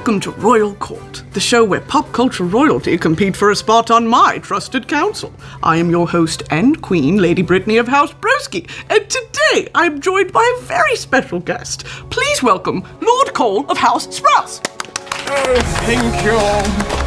Welcome to Royal Court, the show where pop culture royalty compete for a spot on my trusted council. I am your host and queen, Lady Brittany of House Broski, and today I'm joined by a very special guest. Please welcome Lord Cole of House Sprouse. Oh, thank you.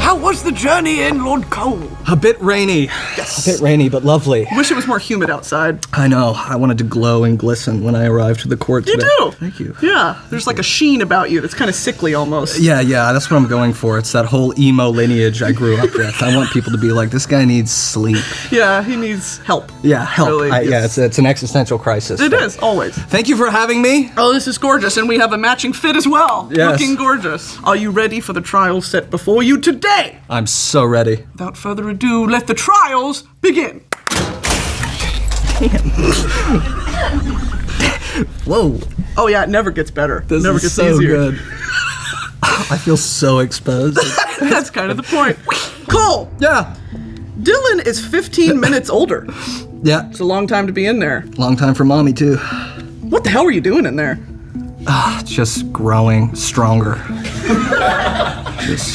How was the journey in, Lord Cole? A bit rainy. Yes. A bit rainy, but lovely. Wish it was more humid outside. I know. I wanted to glow and glisten when I arrived to the court today. You do? Thank you. Yeah, there's like a sheen about you that's kind of sickly almost. Yeah, that's what I'm going for. It's that whole emo lineage I grew up with. I want people to be like, this guy needs sleep. Yeah, he needs help. Yeah, help. Really, yes. Yeah, it's an existential crisis. It is, always. Thank you for having me. Oh, this is gorgeous, and we have a matching fit as well. Yes. Looking gorgeous. Are you ready for the trial set before you today? I'm so ready. Without further ado, let the trials begin. Whoa. Oh yeah, it never gets better. This never is gets so easier. good. I feel so exposed. That's kind of the point. Cole, Yeah. Dylan is 15 minutes older. Yeah. It's a long time to be in there. Long time for mommy, too. What the hell were you doing in there? Just growing stronger.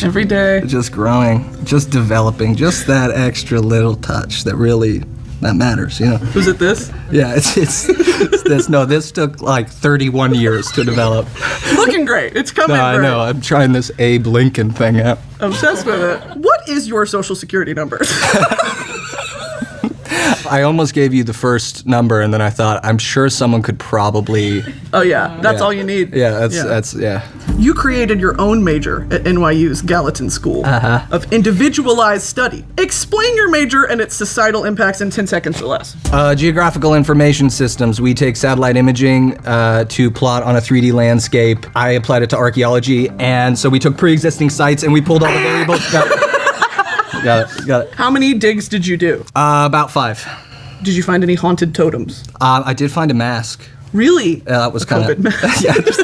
Every day. Just growing, just developing, just that extra little touch that matters, you know? Was it this? Yeah, it's this. No, this took like 31 years to develop. Looking great. It's coming No, I great. know. I'm trying this Abe Lincoln thing out. Obsessed with it. What is your social security number? I almost gave you the first number, and then I thought, I'm sure someone could probably. Oh yeah, that's Yeah. all you need. Yeah, that's. You created your own major at NYU's Gallatin School of Individualized Study. Explain your major and its societal impacts in 10 seconds or less. Geographical information systems. We take satellite imaging to plot on a 3D landscape. I applied it to archaeology, and so we took pre-existing sites and we pulled all the variables. Got it. How many digs did you do? About 5. Did you find any haunted totems? I did find a mask. Really? That was A kind COVID of mask? yeah, just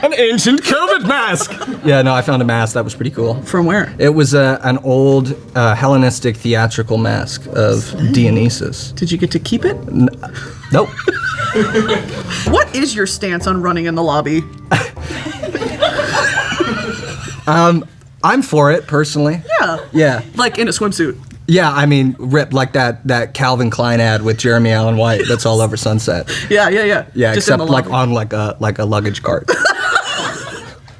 an ancient COVID mask. Yeah, no, I found a mask that was pretty cool. From where? It was an old Hellenistic theatrical mask of Dionysus. Did you get to keep it? Nope. What is your stance on running in the lobby? I'm for it personally. Yeah. Yeah. Like in a swimsuit. Yeah, I mean, ripped like that Calvin Klein ad with Jeremy Allen White that's all over Sunset. Yeah. Yeah, Just in except the like lobby. on like a luggage cart.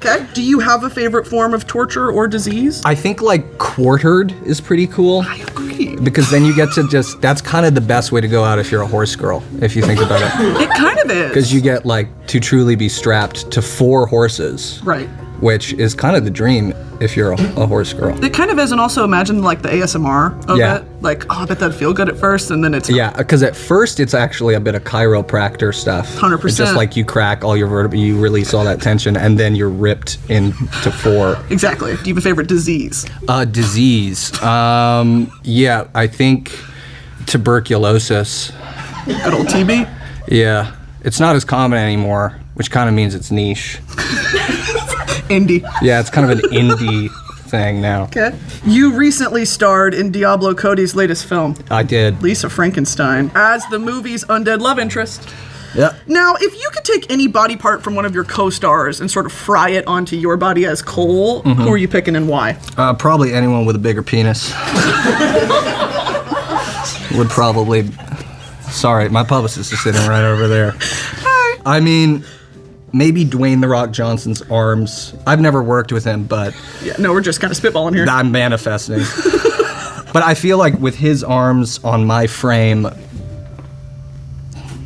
Okay. Do you have a favorite form of torture or disease? I think like quartered is pretty cool. I agree. Because then you get to that's kind of the best way to go out if you're a horse girl, if you think about it. It kind of is. Because you get like to truly be strapped to 4 horses. Right. Which is kind of the dream if you're a horse girl. It kind of is, and also imagine like the ASMR of Yeah. it. Like, oh, I bet that'd feel good at first, and then it's Yeah, because at first it's actually a bit of chiropractor stuff. 100%. It's just like you crack all your vertebrae, you release all that tension, and then you're ripped into 4. Exactly. Do you have a favorite disease? Disease. Yeah, I think tuberculosis. Good old TB? Yeah, it's not as common anymore, which kind of means it's niche. Indie. Yeah, it's kind of an indie thing now. Okay. You recently starred in Diablo Cody's latest film, I did. Lisa Frankenstein, as the movie's undead love interest. Yeah. Now, if you could take any body part from one of your co-stars and sort of fry it onto your body as Cole, who are you picking and why? Probably anyone with a bigger penis. Would probably. Sorry, my publicist is sitting right over there. Hi. I mean, maybe Dwayne "The Rock" Johnson's arms. I've never worked with him, but Yeah, no, we're just kind of spitballing here. I'm manifesting. But I feel like with his arms on my frame,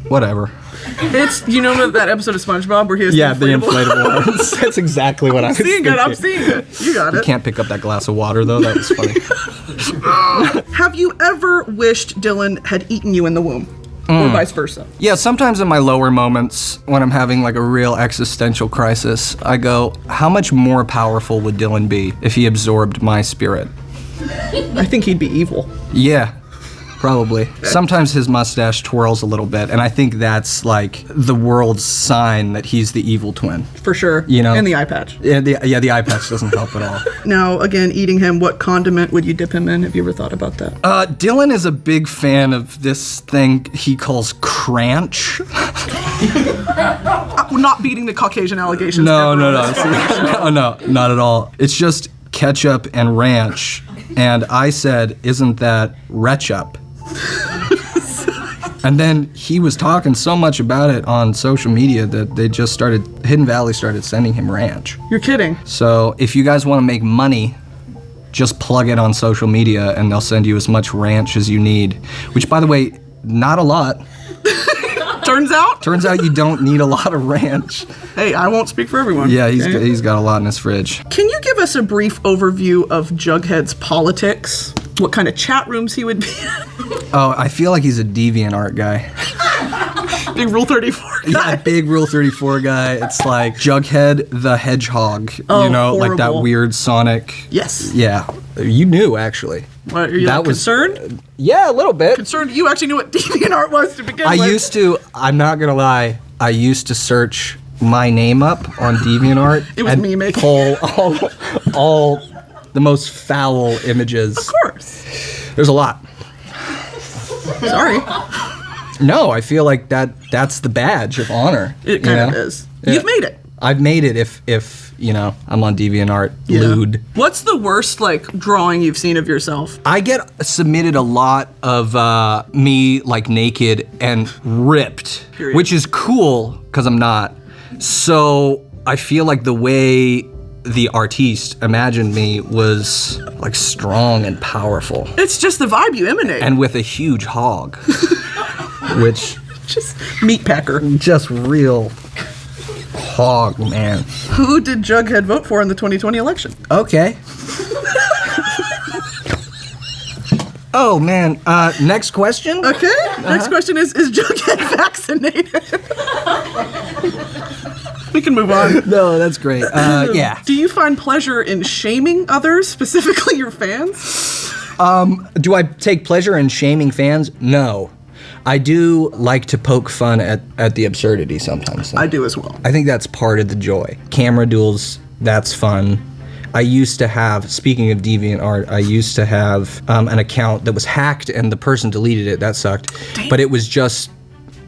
whatever. It's, you know that episode of SpongeBob where he has Yeah, the inflatable arms. That's exactly what I was thinking. I'm seeing it. You got it. Can't pick up that glass of water, though. That was funny. Have you ever wished Dylan had eaten you in the womb? Or vice versa? Yeah, sometimes in my lower moments, when I'm having like a real existential crisis, I go, how much more powerful would Dylan be if he absorbed my spirit? I think he'd be evil. Yeah, probably. Sometimes his mustache twirls a little bit, and I think that's like the world's sign that he's the evil twin. For sure. You know? And the eye patch. Yeah, the eye patch doesn't help at all. Now, again, eating him, what condiment would you dip him in? Have you ever thought about that? Dylan is a big fan of this thing he calls cranch. We're not beating the Caucasian allegations. No, ever. no, not at all. It's just ketchup and ranch. And I said, isn't that retchup? And then he was talking so much about it on social media that they just Hidden Valley started sending him ranch. You're kidding. So if you guys want to make money, just plug it on social media and they'll send you as much ranch as you need. Which, by the way, not a lot. Turns out you don't need a lot of ranch. Hey, I won't speak for everyone. Yeah, he's got a lot in his fridge. Can you give us a brief overview of Jughead's politics? What kind of chat rooms he would be in? Oh, I feel like he's a DeviantArt guy. Big Rule 34 guy. Yeah, big Rule 34 guy. It's like Jughead the Hedgehog. Oh, like that horrible. weird Sonic. Yes. Yeah, you knew actually. What, are you concerned? Yeah, a little bit. Concerned you actually knew what DeviantArt was to begin with. I'm not gonna lie, I used to search my name up on DeviantArt. It was and me making pull all the most foul images. Of course. There's a lot. Sorry. No, I feel like that's the badge of honor. It kind of is. Yeah. You've made it. I've made it if I'm on DeviantArt, lewd. What's the worst, drawing you've seen of yourself? I get submitted a lot of me, naked and ripped, Period. which is cool, because I'm not. So I feel like the way the artiste imagined me was, strong and powerful. It's just the vibe you emanate. And with a huge hog, which... Just meat packer. Just real... hog, man. Who did Jughead vote for in the 2020 election? Okay. Oh, man. Next question? Okay. Next question is Jughead vaccinated? We can move on. No, that's great. Yeah. Do you find pleasure in shaming others, specifically your fans? Do I take pleasure in shaming fans? No. I do like to poke fun at the absurdity sometimes. I do as well. I think that's part of the joy. Camera duels, that's fun. I used to have, speaking of DeviantArt, I used to have an account that was hacked and the person deleted it. That sucked. Damn. But it was just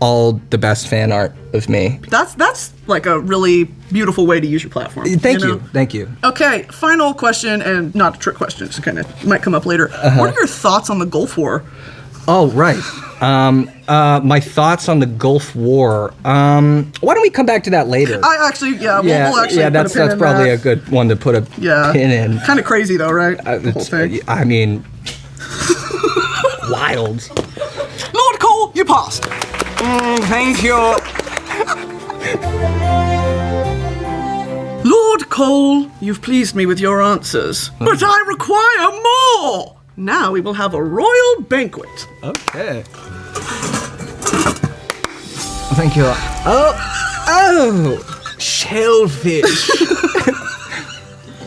all the best fan art of me. That's a really beautiful way to use your platform. Thank you. Thank you. Okay, final question, and not a trick question, just kind of might come up later. What are your thoughts on the Gulf War? Oh, right. My thoughts on the Gulf War. Why don't we come back to that later? We'll actually put a pin that's in probably that. a good one to put a pin in. Kind of crazy though, right? The whole thing. I mean, wild. Lord Cole, you passed. Thank you. Lord Cole, you've pleased me with your answers, but I require more. Now we will have a royal banquet. Okay. Thank you. Oh, shellfish.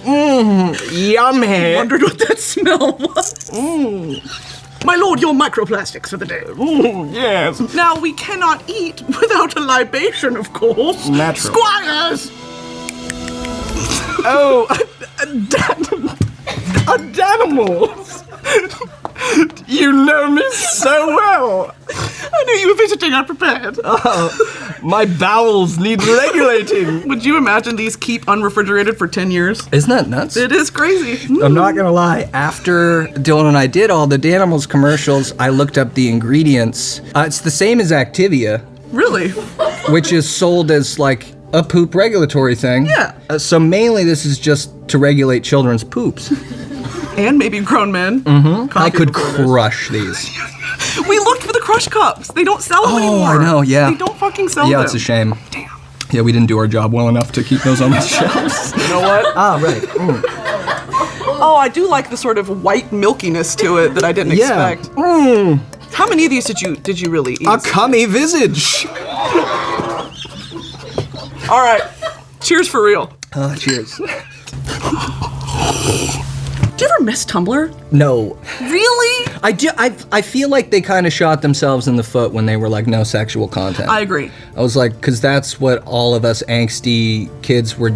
Yummy. Wondered what that smell was. My lord, your microplastics for the day. Yes. Now we cannot eat without a libation, of course. Natural. Squires! Oh, animals. You know me so well. I knew you were visiting unprepared. My bowels need regulating. Would you imagine these keep unrefrigerated for 10 years? Isn't that nuts? It is crazy. I'm not gonna lie. After Dylan and I did all the Danimals commercials, I looked up the ingredients. It's the same as Activia, Really? which is sold as a poop regulatory thing. Yeah. So mainly this is just to regulate children's poops. And maybe grown men. I could crush these. We looked for the Crush Cups. They don't sell them anymore. I know, yeah. They don't fucking sell them. Yeah, it's a shame. Damn. Yeah, we didn't do our job well enough to keep those on the shelves. You know what? Right. Oh, I do like the sort of white milkiness to it that I didn't expect. How many of these did you really eat? A cummy visage. All right. Cheers for real. Cheers. Do you ever miss Tumblr? No. Really? I feel like they kind of shot themselves in the foot when they were like, no sexual content. I agree. I was like, because that's what all of us angsty kids were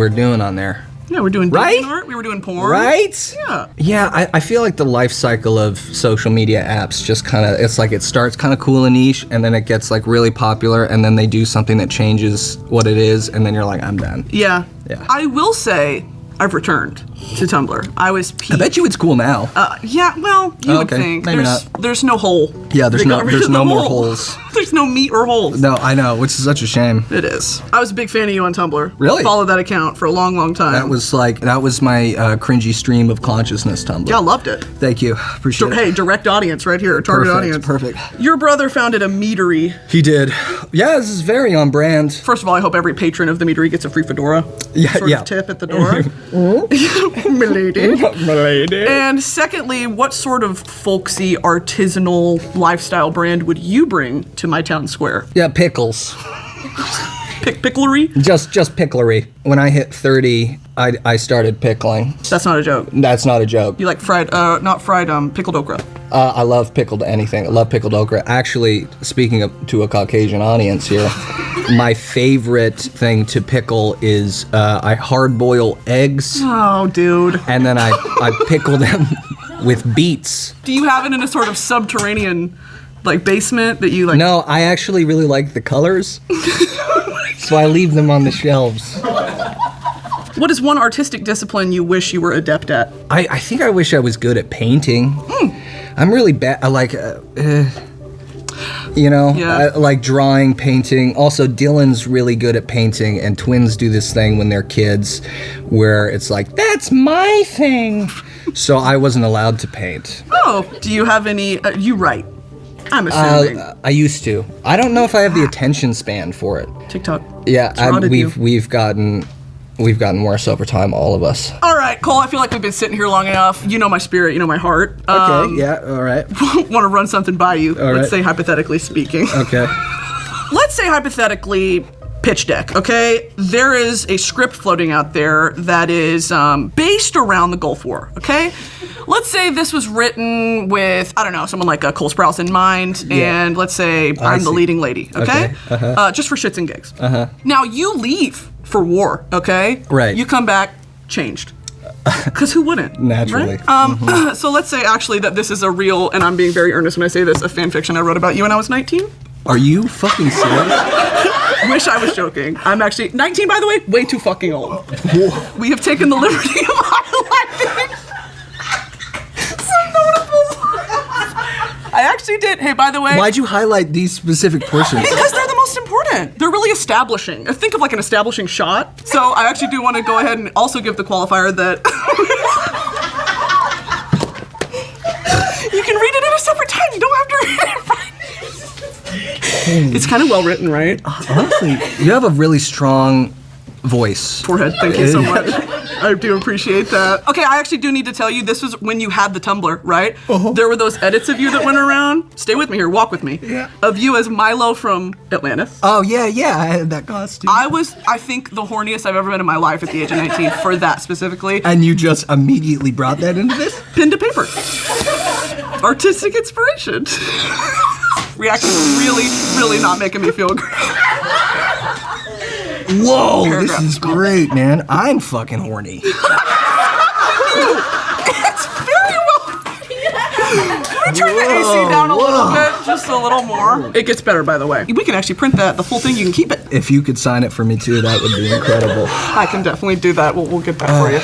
doing on there. Yeah, we're doing Right? art. We were doing porn. Right? Yeah. Yeah, I feel like the life cycle of social media apps just kind of, it's like it starts kind of cool and niche, and then it gets like really popular, and then they do something that changes what it is, and then you're like, I'm done. Yeah. Yeah. I will say I've returned to Tumblr. I was peaked. I bet you it's cool now. Yeah, well, you would okay. think. Maybe There's no hole. Yeah, there's They got rid there's of no the more hole. holes. There's no meat or holes. No, I know, which is such a shame. It is. I was a big fan of you on Tumblr. Really? Followed that account for a long, long time. That was my cringy stream of consciousness Tumblr. Yeah, I loved it. Thank you. Appreciate it. Hey, direct audience right here. Target audience. Perfect. Your brother founded a meadery. He did. Yeah, this is very on brand. First of all, I hope every patron of the meadery gets a free fedora. Yeah, sort yeah. of tip at the door. Milady. And secondly, what sort of folksy, artisanal lifestyle brand would you bring to my town square? Yeah, pickles. Picklery? Just picklery. When I hit 30, I started pickling. That's not a joke. That's not a joke. You like not fried, pickled okra. I love pickled anything. I love pickled okra. Actually, speaking to a Caucasian audience here, my favorite thing to pickle is I hard boil eggs, Oh, dude. and then I pickle them with beets. Do you have it in a sort of subterranean, like, basement that you like? No, I actually really like the colors, so I leave them on the shelves. What is one artistic discipline you wish you were adept at? I think I wish I was good at painting. I'm really bad. I like, Yeah. I like drawing, painting. Also, Dylan's really good at painting, and twins do this thing when they're kids where it's like, that's my thing. So I wasn't allowed to paint. Oh, do you have any? You write. I'm assuming. I used to. I don't know if I have the attention span for it. TikTok. Yeah, Surrounded you. we've gotten worse over time, all of us. All right, Cole, I feel like we've been sitting here long enough. You know my spirit, you know my heart. Yeah, all right. Want to run something by you. All Let's right. say hypothetically speaking. Okay. Let's say hypothetically pitch deck, okay? There is a script floating out there that is based around the Gulf War, okay? Let's say this was written with, I don't know, someone like Cole Sprouse in mind, and let's say I'm the see. leading lady, okay? Okay, Just for shits and gigs. Now, you leave for war, okay? Right. You come back changed. Because who wouldn't? Naturally. Right? So let's say actually that this is a real, and I'm being very earnest when I say this, a fan fiction I wrote about you when I was 19. Are you fucking serious? Wish I was joking. I'm actually 19, by the way, way too fucking old. We have taken the liberty of highlighting some notables. I actually did. Hey, by the way. Why'd you highlight these specific portions? Because they're the most important. They're really establishing. Think of like an establishing shot. So I actually do want to go ahead and also give the qualifier that you can read it at a separate time. You don't have to read it right. It's kind of well written, right? Honestly, you have a really strong voice. Forehead. Thank you so much. I do appreciate that. Okay, I actually do need to tell you, this was when you had the Tumblr, right? There were those edits of you that went around. Stay with me here, walk with me. Yeah. Of you as Milo from Atlantis. Oh, yeah, I had that costume. I was, I think, the horniest I've ever been in my life at the age of 19 for that specifically. And you just immediately brought that into this? Pen to paper. Artistic inspiration. Reaction really, really not making me feel great. Whoa, Paragraph. this is great, man. I'm fucking horny. It's very well. Can we turn the AC down a little bit? Just a little more. It gets better, by the way. We can actually print that, the full thing. You can keep it. If you could sign it for me too, that would be incredible. I can definitely do that. We'll get that for you.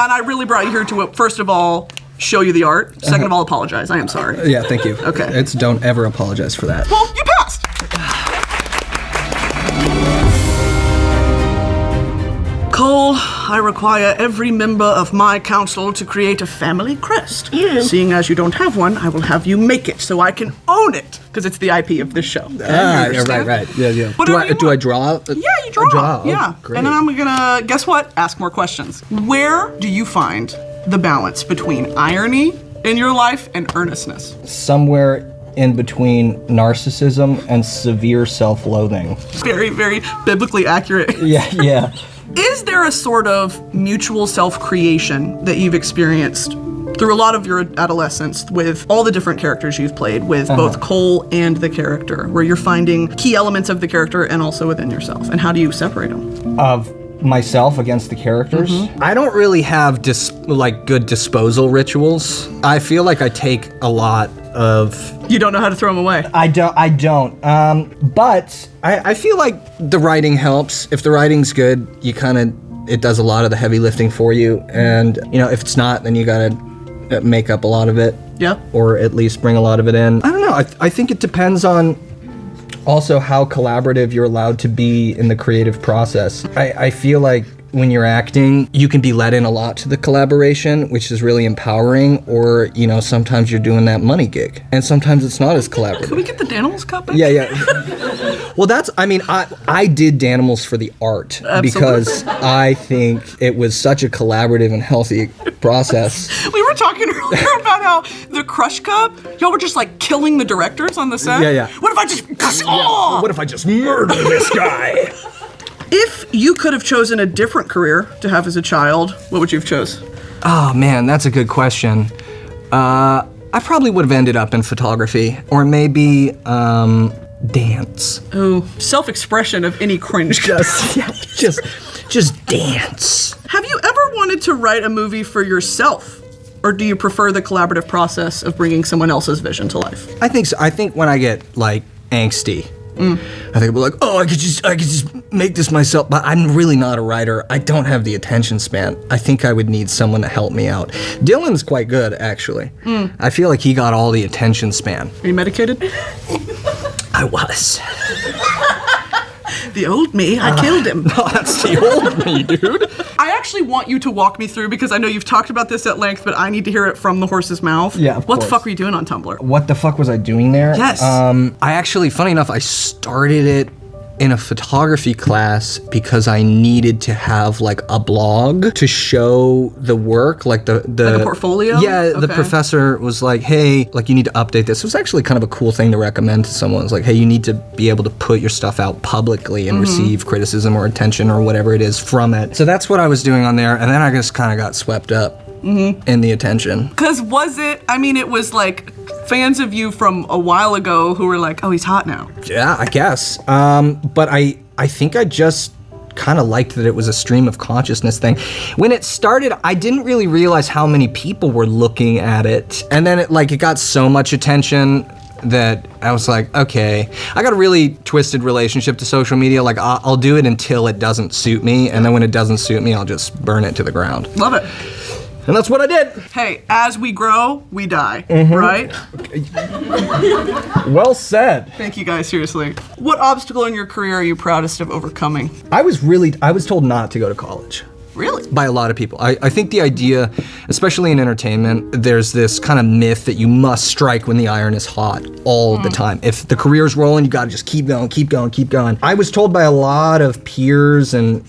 And I really brought you here to, first of all, show you the art. Second of all, apologize. I am sorry. Yeah, thank you. Okay. Don't ever apologize for that. Well, you passed. Cole, I require every member of my council to create a family crest. Seeing as you don't have one, I will have you make it so I can own it, because it's the IP of this show. Yeah, right. Yeah. Whatever Do you I want. draw? Yeah, you draw. Oh, Yeah. great. And then I'm gonna, guess what? Ask more questions. Where do you find the balance between irony in your life and earnestness? Somewhere in between narcissism and severe self-loathing. Very, very biblically accurate. Yeah. Is there a sort of mutual self-creation that you've experienced through a lot of your adolescence with all the different characters you've played with, both Cole and the character, where you're finding key elements of the character and also within yourself. And how do you separate them? Of myself against the characters? I don't really have good disposal rituals. I feel like I take a lot of... You don't know how to throw them away. I don't. But I feel like the writing helps. If the writing's good, it does a lot of the heavy lifting for you. And, if it's not, then you gotta make up a lot of it. Yeah. Or at least bring a lot of it in. I don't know. I think it depends on also how collaborative you're allowed to be in the creative process. I feel like when you're acting, you can be let in a lot to the collaboration, which is really empowering, or, sometimes you're doing that money gig, and sometimes it's not as collaborative. Can we get the Danimals cup back? Yeah. Well, I did Danimals for the art. Absolutely. Because I think it was such a collaborative and healthy process. We were talking earlier about how the Crush Cup, y'all were just like killing the directors on the set. Yeah. What if I just... What if I just murder this guy? If you could have chosen a different career to have as a child, what would you have chose? Oh man, that's a good question. I probably would have ended up in photography, or maybe dance. Oh, self-expression of any cringe. Just dance. Have you ever wanted to write a movie for yourself? Or do you prefer the collaborative process of bringing someone else's vision to life? I think so. I think when I get angsty, I think I'll be like, oh, I could just make this myself, but I'm really not a writer. I don't have the attention span. I think I would need someone to help me out. Dylan's quite good, actually. I feel like he got all the attention span. Are you medicated? I was. The old me, I killed him. No, that's the old me, dude. I actually want you to walk me through, because I know you've talked about this at length, but I need to hear it from the horse's mouth. Yeah, of What the course. fuck were you doing on Tumblr? What the fuck was I doing there? Yes. I actually, funny enough, I started it in a photography class because I needed to have a blog to show the work, the Like a portfolio? Yeah, the Okay. professor was like, hey, you need to update this. It was actually kind of a cool thing to recommend to someone. It's like, hey, you need to be able to put your stuff out publicly and receive criticism or attention or whatever it is from it. So that's what I was doing on there, and then I just kind of got swept up in the attention. Because it was fans of you from a while ago who were like, oh, he's hot now. Yeah, I guess. But I think I just kind of liked that it was a stream of consciousness thing. When it started, I didn't really realize how many people were looking at it. And then it got so much attention that I was like, okay, I got a really twisted relationship to social media. I'll do it until it doesn't suit me. And then when it doesn't suit me, I'll just burn it to the ground. Love it. And that's what I did. Hey, as we grow, we die, right? Well said. Thank you guys, seriously. What obstacle in your career are you proudest of overcoming? I was told not to go to college. Really? By a lot of people. I think the idea, especially in entertainment, there's this kind of myth that you must strike when the iron is hot all the time. If the career's rolling, you gotta just keep going, keep going, keep going. I was told by a lot of peers and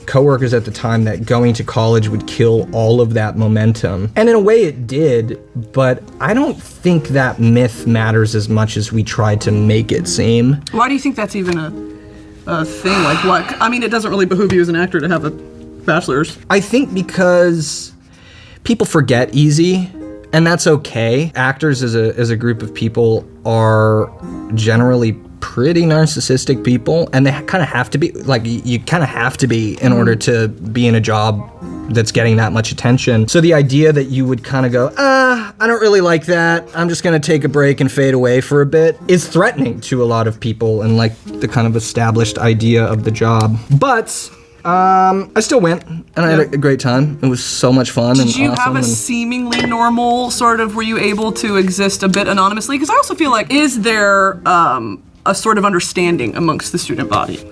coworkers at the time that going to college would kill all of that momentum. And in a way it did, but I don't think that myth matters as much as we try to make it seem. Why do you think that's even a thing? What? I mean, it doesn't really behoove you as an actor to have a bachelor's. I think because people forget easy, and that's okay. Actors as a group of people are generally pretty narcissistic people, and they kind of have to be, you kind of have to be in order to be in a job that's getting that much attention. So the idea that you would kind of go, I don't really like that, I'm just gonna take a break and fade away for a bit, is threatening to a lot of people and the kind of established idea of the job. But I still went, and I had a great time. It was so much fun. Did you have a seemingly normal were you able to exist a bit anonymously? Because I also feel is there a sort of understanding amongst the student body?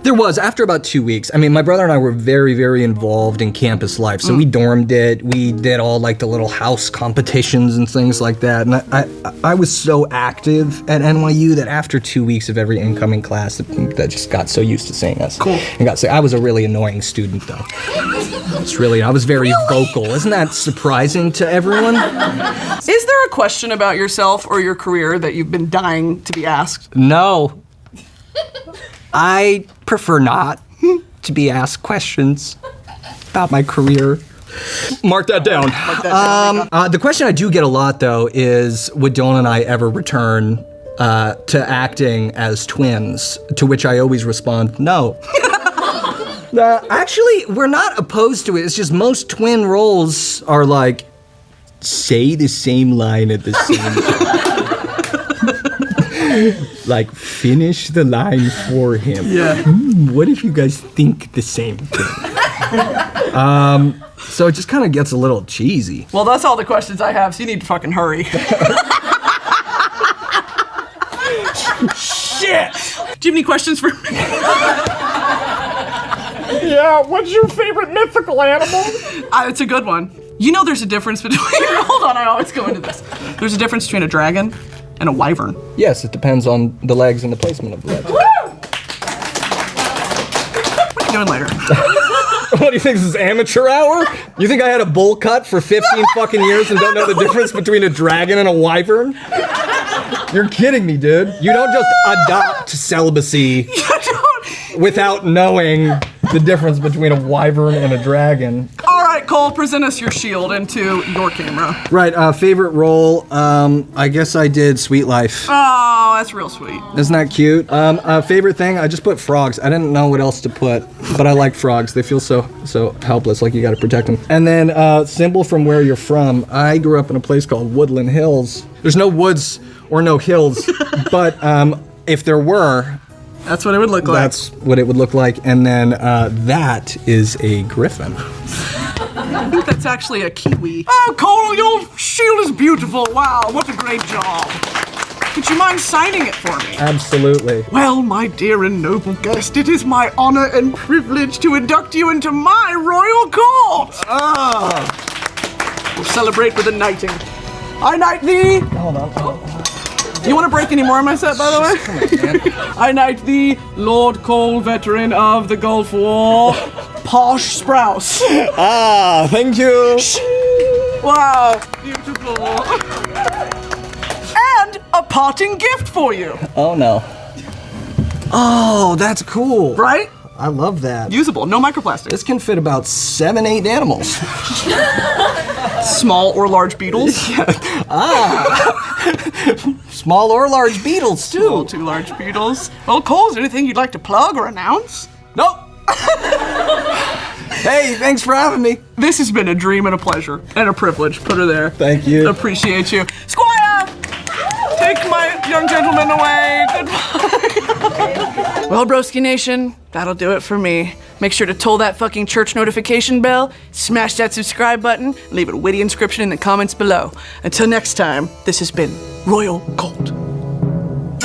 There was, after about 2 weeks. I mean, my brother and I were very, very involved in campus life. So we dormed it. We did all the little house competitions and things like that. And I was so active at NYU that after 2 weeks of every incoming class, that just got so used to seeing us. Cool. And I was a really annoying student, though. I was very vocal. Isn't that surprising to everyone? Is there a question about yourself or your career that you've been dying to be asked? No. I prefer not to be asked questions about my career Mark that down. The question I do get a lot, though, is would Dylan and I ever return to acting as twins? To which I always respond, no. Actually, we're not opposed to it. It's just most twin roles are like, say the same line at the same time. Like, finish the line for him. Yeah. What if you guys think the same thing? So it just kind of gets a little cheesy. Well, that's all the questions I have, so you need to fucking hurry. Shit! Do you have any questions for me? Yeah, what's your favorite mythical animal? It's a good one. You know there's a difference between... Hold on, I always go into this. There's a difference between a dragon and a wyvern. Yes, it depends on the legs and the placement of the legs. Woo! What are you doing later? What do you think, this is amateur hour? You think I had a bowl cut for 15 fucking years and don't know the difference between a dragon and a wyvern? You're kidding me, dude. You don't just adopt celibacy without knowing the difference between a wyvern and a dragon. All right, Cole, present us your shield into your camera. Right, favorite role, I guess I did Sweet Life. Oh, that's real sweet. Isn't that cute? Favorite thing, I just put frogs. I didn't know what else to put, but I like frogs. They feel so helpless, like you gotta protect them. And then, symbol from where you're from. I grew up in a place called Woodland Hills. There's no woods or no hills, but if there were, that's what it would look like. that's what it would look like. And then that is a griffin. I think that's actually a kiwi. Oh, Cole, your shield is beautiful. Wow, what a great job. Would you mind signing it for me? Absolutely. Well, my dear and noble guest, it is my honor and privilege to induct you into my royal court. We'll celebrate with a knighting. I knight thee. Hold on. You want to break any more of my set, by the way? Come on, man. I knight thee, Lord Cole, veteran of the Gulf War, Posh Sprouse. Thank you. Wow, beautiful. And a parting gift for you. Oh no. Oh, that's cool. Right? I love that. Usable, no microplastics. This can fit about 7-8 animals. Small or large beetles. Small or large beetles too. Small to large beetles. Well, Cole, is there anything you'd like to plug or announce? Nope. Hey, thanks for having me. This has been a dream and a pleasure and a privilege. Put her there. Thank you. Appreciate you. Squire! Take my young gentleman away. Goodbye. Well, Broski Nation, that'll do it for me. Make sure to toll that fucking church notification bell, smash that subscribe button, leave a witty inscription in the comments below. Until next time, this has been Royal Colt.